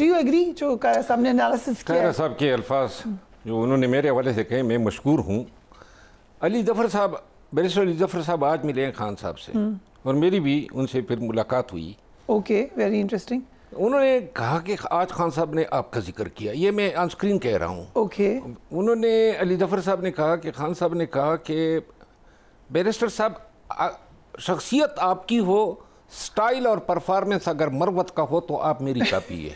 Do you agree جو کارا صاحب نے انالیسس کیا؟ کارا صاحب کے الفاظ جو انہوں نے میرے حوالے سے کہے، میں مشکور ہوں. علی ظفر صاحب، بیرسٹر علی ظفر صاحب آج ملے ہیں خان صاحب سے، اور میری بھی ان سے پھر ملاقات ہوئی. Okay, very interesting. انہوں نے کہا کہ آج خان صاحب نے آپ کا ذکر کیا، یہ میں آن اسکرین کہہ رہا ہوں. اوکے. انہوں نے علی ظفر صاحب نے کہا کہ خان صاحب نے کہا کہ بیرسٹر صاحب شخصیت آپ کی ہو، سٹائل اور پرفارمنس اگر مروت کا ہو تو آپ میری کاپی ہے.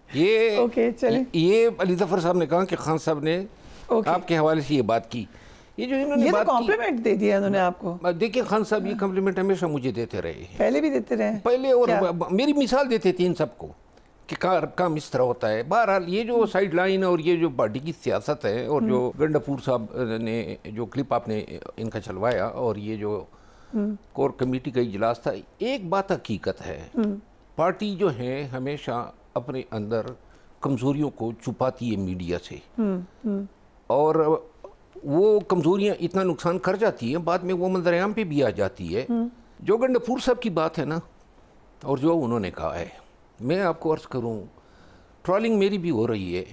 یہ علی ظفر صاحب نے کہا کہ خان صاحب نے آپ کے حوالے سے یہ بات کی. یہ جو انہوں نے بات کی، کمپلیمنٹ دے دیا انہوں نے آپ کو. دیکھیں خان صاحب یہ کمپلیمنٹ ہمیشہ مجھے دیتے رہے ہیں، پہلے بھی دیتے رہے، پہلے، اور میری مثال دیتے تھے ان سب کو کہ کام اس طرح ہوتا ہے. بہرحال یہ جو سائیڈ لائن اور یہ جو پارٹی کی سیاست ہے، اور جو گنڈاپور صاحب نے جو کلپ آپ نے ان کا چلوایا، اور یہ جو کور کمیٹی کا اجلاس تھا، ایک بات حقیقت ہے، پارٹی جو ہے ہمیشہ اپنے اندر کمزوریوں کو چھپاتی ہے میڈیا سے، اور وہ کمزوریاں اتنا نقصان کر جاتی ہیں، بعد میں وہ منظر عام پہ بھی آ جاتی ہے. جو گنڈاپور صاحب کی بات ہے نا، اور جو انہوں نے کہا ہے، میں آپ کو عرض کروں، ٹرالنگ میری بھی ہو رہی ہے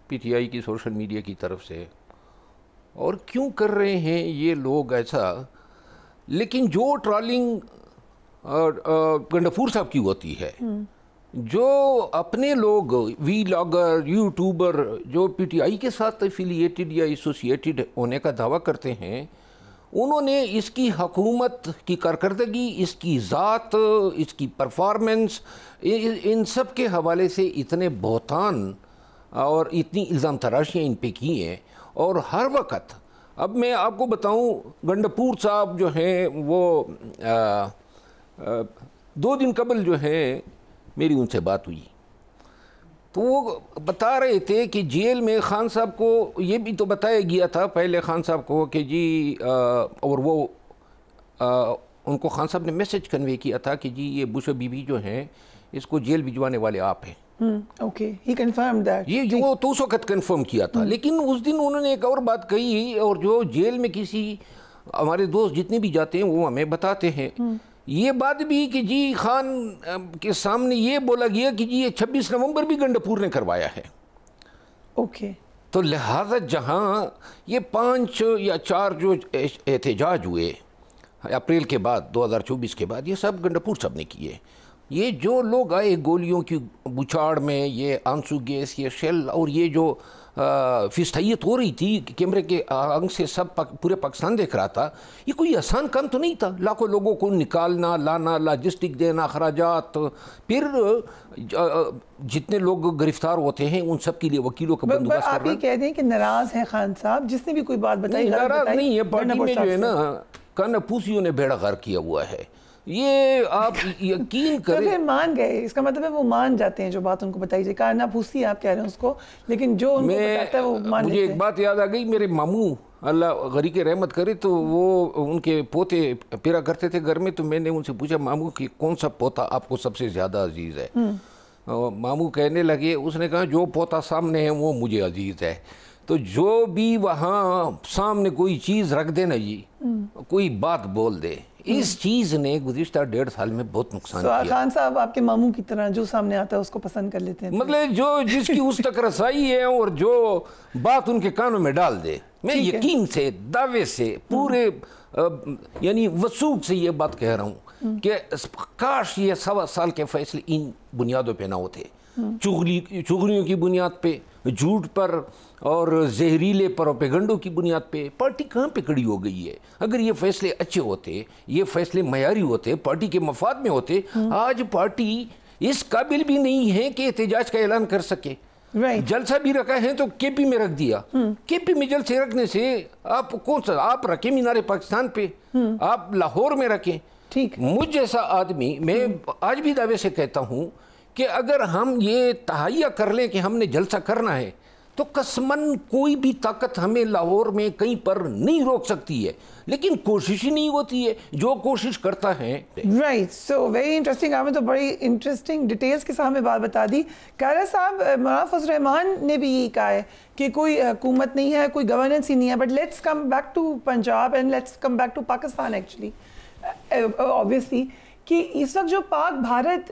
پی ٹی آئی کی سوشل میڈیا کی طرف سے، اور کیوں کر رہے ہیں یہ لوگ ایسا. لیکن جو ٹرالنگ گنڈاپور صاحب کی ہوتی ہے، جو اپنے لوگ وی لاگر، یوٹیوبر جو پی ٹی آئی کے ساتھ ایفیلیٹڈ یا ایسوسیٹڈ ہونے کا دعویٰ کرتے ہیں، انہوں نے اس کی حکومت کی کارکردگی، اس کی ذات، اس کی پرفارمنس، ان سب کے حوالے سے اتنے بہتان اور اتنی الزام تراشیاں ان پہ کی ہیں. اور ہر وقت، اب میں آپ کو بتاؤں، گنڈاپور صاحب جو ہیں وہ 2 دن قبل جو ہے میری ان سے بات ہوئی، تو وہ بتا رہے تھے کہ جیل میں خان صاحب کو یہ بھی تو بتایا گیا تھا پہلے خان صاحب کو کہ جی، اور وہ ان کو خان صاحب نے میسج کنوے کیا تھا کہ جی یہ بشو بی بی جو ہیں اس کو جیل بھجوانے والے آپ ہیں. Okay, he confirm that. یہ جو وہ تو اس وقت کنفرم کیا تھا. لیکن اس دن انہوں نے ایک اور بات کہی، اور جو جیل میں کسی ہمارے دوست جتنے بھی جاتے ہیں وہ ہمیں بتاتے ہیں، یہ بات بھی کہ جی خان کے سامنے یہ بولا گیا کہ جی یہ 26 نومبر بھی گنڈاپور نے کروایا ہے. اوکے. تو لہذا جہاں یہ 5 یا 4 جو احتجاج ہوئے اپریل کے بعد، 2024 کے بعد، یہ سب گنڈاپور صاحب نے کیے. یہ جو لوگ آئے گولیوں کی بچھاڑ میں، یہ آنسو گیس، یہ شیل، اور یہ جو فستحیت ہو رہی تھی کیمرے کے آنگ سے، سب پورے پاکستان دیکھ رہا تھا، یہ کوئی آسان کام تو نہیں تھا. لاکھوں لوگوں کو نکالنا، لانا، لاجسٹک دینا، اخراجات، پھر جتنے لوگ گرفتار ہوتے ہیں ان سب کے لیے وکیلوں کا بندوبست کرنا. آپ یہ کہہ دیں کہ ناراض ہیں خان صاحب، جس نے بھی کوئی بات بتائی؟ ناراض نہیں ہے، پارٹی میں جو ہے نا کانا پھوسیوں نے بیڑا غرق کیا ہوا ہے. یہ آپ یقین کریں، پھر مان گئے، اس کا مطلب ہے وہ مان جاتے ہیں جو بات ان کو بتائی جائے. کارنا پھوسی آپ کہہ رہے ہیں اس کو، لیکن جو ان کو بتاتا ہے وہ مان لیتے ہیں. مجھے ایک بات یاد آ گئی، میرے ماموں اللہ غریق رحمت کرے، تو وہ ان کے پوتے پیرا کرتے تھے گھر میں، تو میں نے ان سے پوچھا ماموں کہ کون سا پوتا آپ کو سب سے زیادہ عزیز ہے؟ ماموں کہنے لگے، اس نے کہا جو پوتا سامنے ہے وہ مجھے عزیز ہے. تو جو بھی وہاں سامنے کوئی چیز رکھ دے نا جی، کوئی بات بول دے، اس چیز نے گزشتہ 1.5 سال میں بہت نقصان کیا. خان صاحب آپ کے ماموں کی طرح جو سامنے آتا ہے اس کو پسند کر لیتے ہیں، مطلب جو جس کی اس تک رسائی ہے اور جو بات ان کے کانوں میں ڈال دے. میں یقین سے، دعوے سے، پورے یعنی وثوق سے یہ بات کہہ رہا ہوں کہ کاش یہ 1.25 سال کے فیصلے ان بنیادوں پہ نہ ہوتے، چغلیوں کی بنیاد پہ، جھوٹ پر اور زہریلے پروپیگنڈوں کی بنیاد پہ. پارٹی کہاں پہ کھڑی ہو گئی ہے؟ اگر یہ فیصلے اچھے ہوتے، یہ فیصلے معیاری ہوتے، پارٹی کے مفاد میں ہوتے، آج پارٹی اس قابل بھی نہیں ہے کہ احتجاج کا اعلان کر سکے. جلسہ بھی رکھا ہے تو کے پی میں رکھ دیا. کے پی میں جلسے رکھنے سے آپ کون سا، آپ رکھیں مینار پاکستان پہ، آپ لاہور میں رکھیں. مجھ جیسا آدمی، میں آج بھی دعوے سے کہتا ہوں کہ اگر ہم یہ تہیہ کر لیں کہ ہم نے جلسہ کرنا ہے، تو قسماً کوئی بھی طاقت ہمیں لاہور میں کہیں پر نہیں روک سکتی ہے. لیکن کوشش ہی نہیں ہوتی ہے، جو کوشش کرتا ہے. Right, so very interesting. آپ نے تو بڑی انٹرسٹنگ ڈیٹیلز کے ساتھ ہمیں بات بتا دی. کارا صاحب، مولانا فضل الرحمان نے بھی یہی کہا ہے کہ کوئی حکومت نہیں ہے، کوئی گورننس ہی نہیں ہے. But let's come back to Punjab and let's come back to Pakistan. Actually obviously کہ اس وقت جو پاک بھارت